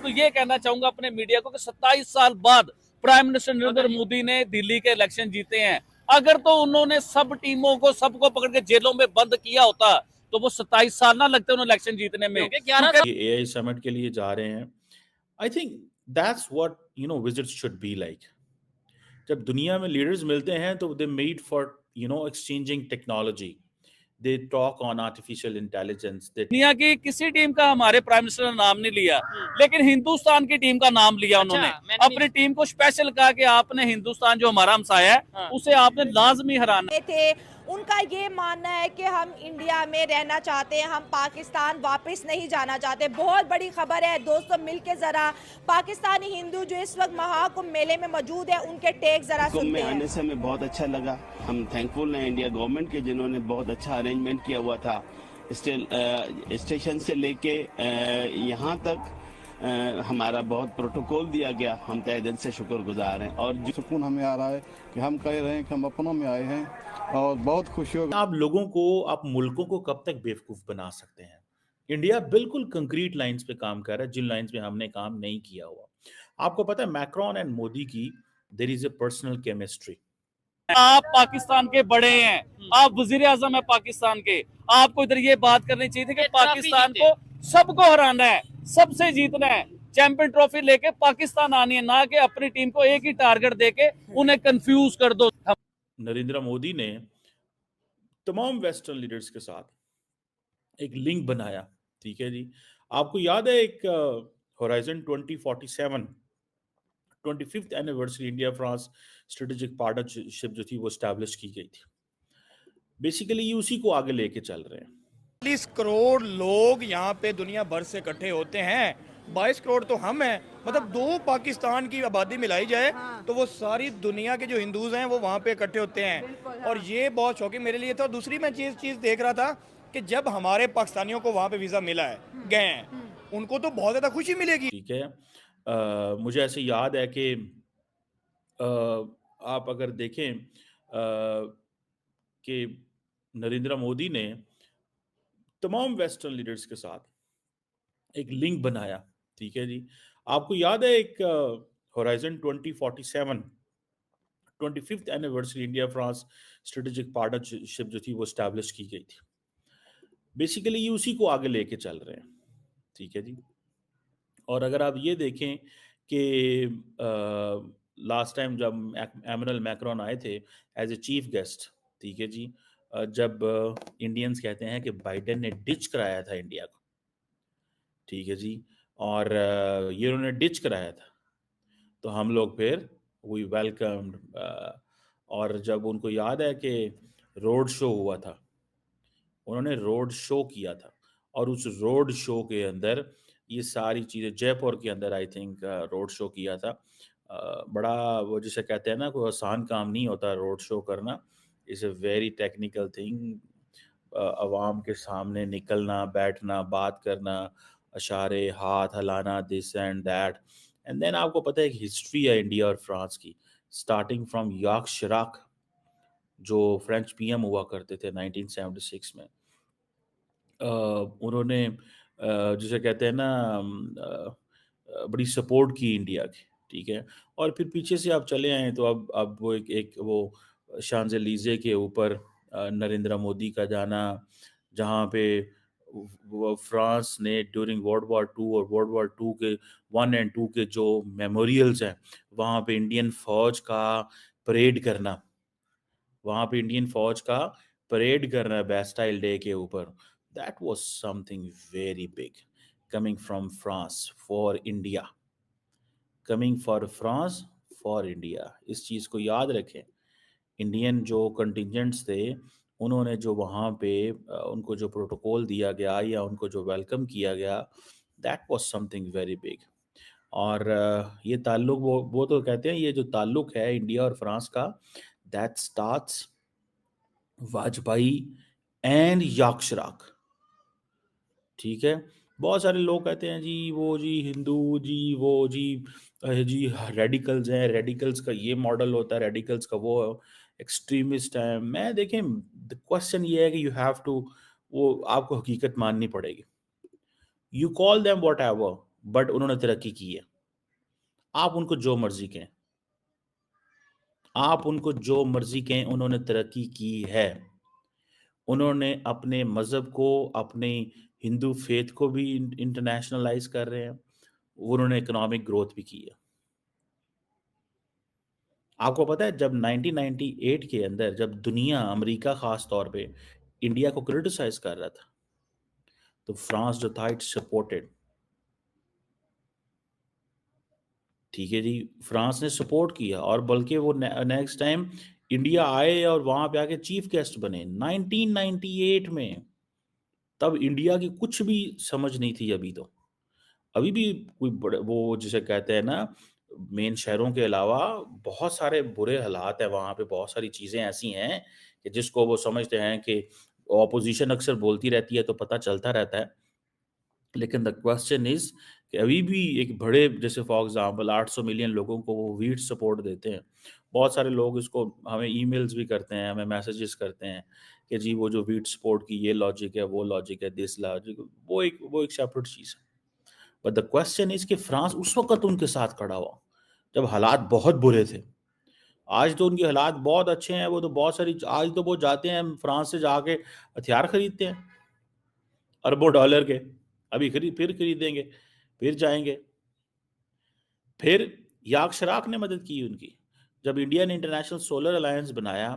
दोस्तों ये कहना चाहूंगा अपने मीडिया को कि 27 साल बाद प्राइम मिनिस्टर नरेंद्र मोदी ने दिल्ली के इलेक्शन जीते हैं। अगर तो उन्होंने सब टीमों को सबको पकड़ के जेलों में बंद किया होता तो वो 27 साल ना लगते उन्हें इलेक्शन जीतने में। एआई समिट के लिए जा रहे हैं। I think that's what visits should be like. जब दुनिया में लीडर्स मिलते हैं तो they meet for exchanging technology, they talk on artificial intelligence. दुनिया की किसी टीम का हमारे प्राइम मिनिस्टर ने नाम नहीं लिया, लेकिन हिंदुस्तान की टीम का नाम लिया उन्होंने। अपनी टीम को स्पेशल कहा कि आपने हिंदुस्तान जो हमारा हमसाया है उसे आपने लाजमी हराना थे। उनका ये मानना है कि हम इंडिया में रहना चाहते हैं, हम पाकिस्तान वापस नहीं जाना चाहते। बहुत बड़ी खबर है दोस्तों, मिलके जरा पाकिस्तानी हिंदू जो इस वक्त महाकुंभ मेले में मौजूद है उनके टेक जरा सुनते हैं। आने से हमें बहुत अच्छा लगा। हम थैंकफुल हैं इंडिया गवर्नमेंट के जिन्होंने बहुत अच्छा अरेंजमेंट किया हुआ था। स्टेशन से लेके यहाँ तक हमारा बहुत प्रोटोकॉल दिया गया। हम तहे दिल से शुक्रगुजार हैं और सुकून हमें आ रहा है कि हम कह रहे हैं कि हम अपनों में आए हैं और बहुत खुशी हो। आप लोगों को, आप मुल्कों को कब तक बेवकूफ बना सकते हैं? इंडिया बिल्कुल कंक्रीट लाइंस पे काम कर रहा है, जिन लाइंस पे हमने काम नहीं किया हुआ। आपको पता है मैक्रोन एंड मोदी की there is a personal chemistry. आप पाकिस्तान के बड़े हैं, आप वजीर आजम है पाकिस्तान के, आपको इधर ये बात करनी चाहिए थी कि पाकिस्तान को सबको हराना है, सबसे जीतना है, चैंपियन ट्रॉफी लेके पाकिस्तान आनी है, ना कि अपनी टीम को एक ही टारगेट देके उन्हें कंफ्यूज कर दो। नरेंद्र मोदी ने तमाम वेस्टर्न लीडर्स के साथ एक लिंक बनाया, ठीक है जी। आपको याद है एक horizon 2047 25th anniversary India France strategic partnership जो थी वो एस्टैब्लिश की गई थी। बेसिकली ये उसी को आगे लेके चल रहे हैं। 40 करोड़ लोग यहाँ पे दुनिया भर से इकट्ठे होते हैं, 22 करोड़ तो हम हैं। मतलब 2 पाकिस्तान की आबादी मिलाई जाए तो वो सारी दुनिया के जो हिंदूज हैं वो वहाँ पे इकट्ठे होते हैं। और ये बहुत शौकिंग मेरे लिए था। और दूसरी मैं चीज़ देख रहा था कि जब हमारे पाकिस्तानियों को वहाँ पे वीज़ा मिला है, गए हैं, उनको तो बहुत ज़्यादा खुशी मिलेगी। ठीक है, मुझे ऐसे याद है कि आप अगर देखें कि नरेंद्र मोदी ने तमाम वेस्टर्न लीडर्स के साथ एक लिंक बनाया, ठीक है जी। आपको याद है एक horizon 2047 25th anniversary India France strategic partnership जो थी वो एस्टैब्लिश की गई थी। बेसिकली ये उसी को आगे लेके चल रहे हैं, ठीक है जी। और अगर आप ये देखें कि लास्ट टाइम जब एमरल मैक्रोन आए थे एज ए चीफ गेस्ट, ठीक है जी, जब इंडियंस कहते हैं कि बाइडेन ने डिच कराया था इंडिया को, ठीक है जी, और ये उन्होंने डिच कराया था, तो हम लोग फिर वी वेलकम्ड। और जब उनको याद है कि रोड शो हुआ था, उन्होंने रोड शो किया था, और उस रोड शो के अंदर ये सारी चीज़ें, जयपुर के अंदर आई थिंक रोड शो किया था। बड़ा वो जिसे कहते हैं ना, कोई आसान काम नहीं होता रोड शो करना, is a very technical thing. अवाम के सामने निकलना, बैठना, बात करना, इशारे, हाथ हिलाना, this and that. And then आपको पता है कि हिस्ट्री है इंडिया और फ्रांस की, स्टार्टिंग फ्रॉम याक शिराक जो फ्रेंच पीएम हुआ करते थे 1976 में। उन्होंने जिसे कहते हैं ना बड़ी सपोर्ट की इंडिया की, ठीक है। और फिर पीछे से आप चले आए तो अब वो एक वो शांज़ेलीज़े के ऊपर नरेंद्र मोदी का जाना, जहाँ पे वो फ्रांस ने ड्यूरिंग वर्ल्ड वॉर 2 और वर्ल्ड वॉर 2 के 1 एंड 2 के जो मेमोरियल्स हैं, वहाँ पे इंडियन फ़ौज का परेड करना, वहाँ पे इंडियन फ़ौज का परेड करना बैस्टाइल डे के ऊपर, that was something very big coming from France for India, coming for France for India. इस चीज़ को याद रखें। इंडियन जो कंटिजेंट्स थे, उन्होंने जो वहाँ पे उनको जो प्रोटोकॉल दिया गया या उनको जो वेलकम किया गया, that was something very big. और ये ताल्लुक वो तो कहते हैं ये जो ताल्लुक है इंडिया और फ्रांस का, that starts Vajpayee and yak Chirac, ठीक है। बहुत सारे लोग कहते हैं जी वो जी हिंदू जी वो जी रेडिकल्स हैं, रेडिकल्स का ये मॉडल होता है, रेडिकल्स का वो एक्सट्रीमिस्ट है। मैं देखें, क्वेश्चन ये है कि यू हैव टू, वो आपको हकीकत माननी पड़ेगी। You call them whatever, but उन्होंने तरक्की की है। आप उनको जो मर्जी कहें, आप उनको जो मर्जी कहें, उन्होंने तरक्की की है। उन्होंने अपने मज़हब को, अपने हिंदू फेथ को भी इंटरनेशनलाइज कर रहे हैं। उन्होंने इकोनॉमिक ग्रोथ भी की है। आपको पता है जब 1998 के अंदर जब दुनिया, अमेरिका खास तौर पे इंडिया को क्रिटिसाइज कर रहा था, तो फ्रांस जो था इट सपोर्टेड। ठीक है जी, फ्रांस ने सपोर्ट किया और बल्कि वो नेक्स्ट टाइम इंडिया आए और वहां पे आके चीफ गेस्ट बने 1998 में। तब इंडिया की कुछ भी समझ नहीं थी। अभी भी कोई बड़े वो जिसे कहते हैं ना, मेन शहरों के अलावा बहुत सारे बुरे हालात है वहाँ पे। बहुत सारी चीज़ें ऐसी हैं कि जिसको वो समझते हैं कि ऑपोजिशन अक्सर बोलती रहती है तो पता चलता रहता है। लेकिन द क्वेश्चन इज कि अभी भी एक बड़े, जैसे फॉर एग्जांपल 800 मिलियन लोगों को वो वीट सपोर्ट देते हैं। बहुत सारे लोग इसको हमें ईमेल्स भी करते हैं, हमें मैसेजेस करते हैं कि जी वो जो वीट सपोर्ट की ये लॉजिक है, वो लॉजिक है, दिस लॉजिक, वो एक सेपरेट चीज़ है। बट द क्वेश्चन इज कि फ्रांस उस वक्त उनके साथ खड़ा हुआ जब हालात बहुत बुरे थे। आज तो उनके हालात बहुत अच्छे हैं। वो तो बहुत सारी, आज तो वो जाते हैं फ्रांस से जाके हथियार खरीदते हैं अरबों डॉलर के। अभी फिर खरीदेंगे, फिर जाएंगे। फिर याक शराक ने मदद की उनकी। जब इंडिया ने इंटरनेशनल सोलर अलायंस बनाया